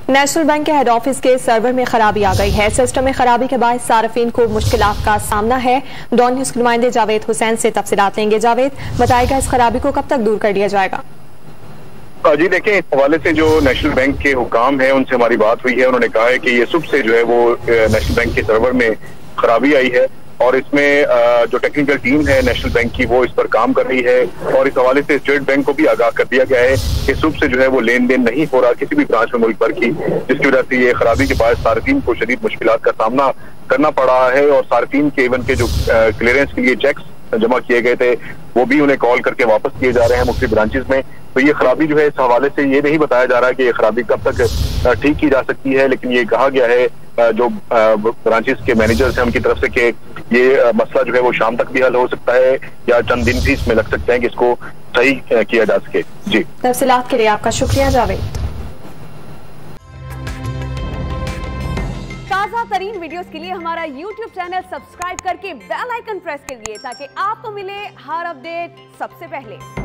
National bank के head office के server में खराबी आ गई है। सिस्टम में खराबी के बाद सार्फिन को मुश्किलात का सामना है। डॉन न्यूज के नुमाइंदे जावेद हुसैन से तफसीलात लेंगे। जावेद, बताएगा इस खराबी को कब तक दूर कर लिया जाएगा? जी देखें, इस हवाले से जो नेशनल बैंक के हुकाम है उनसे हमारी बात हुई है। उन्होंने कहा है कि ये सुबह से जो है वो नेशनल बैंक के सर्वर में खराबी आई है और इसमें जो टेक्निकल टीम है नेशनल बैंक की वो इस पर काम कर रही है और इस हवाले से स्टेट बैंक को भी आगाह कर दिया गया है कि सुबह से जो है वो लेन देन नहीं हो रहा किसी भी ब्रांच में मुल्क भर की, जिसकी वजह से ये खराबी के बाद सार्फिन को शदीद मुश्किलात का सामना करना पड़ा है और सार्फिन के इवन के जो क्लियरेंस के लिए चेक्स जमा किए गए थे वो भी उन्हें कॉल करके वापस किए जा रहे हैं मुख्तलिफ ब्रांचेस में। तो ये खराबी जो है इस हवाले से ये नहीं बताया जा रहा है कि ये खराबी कब तक ठीक की जा सकती है, लेकिन ये कहा गया है जो ब्रांचेस के मैनेजर्स हैं उनकी तरफ से कि ये मसला जो है वो शाम तक भी हल हो सकता है या चंद दिन भी इसमें लग सकते हैं कि इसको सही किया जा सके। जी, तफसीलात के लिए आपका शुक्रिया जावेद। ताज़ा तरीन वीडियोस के लिए हमारा YouTube चैनल सब्सक्राइब करके बेल आइकन प्रेस करिए ताकि आपको मिले हर अपडेट सबसे पहले।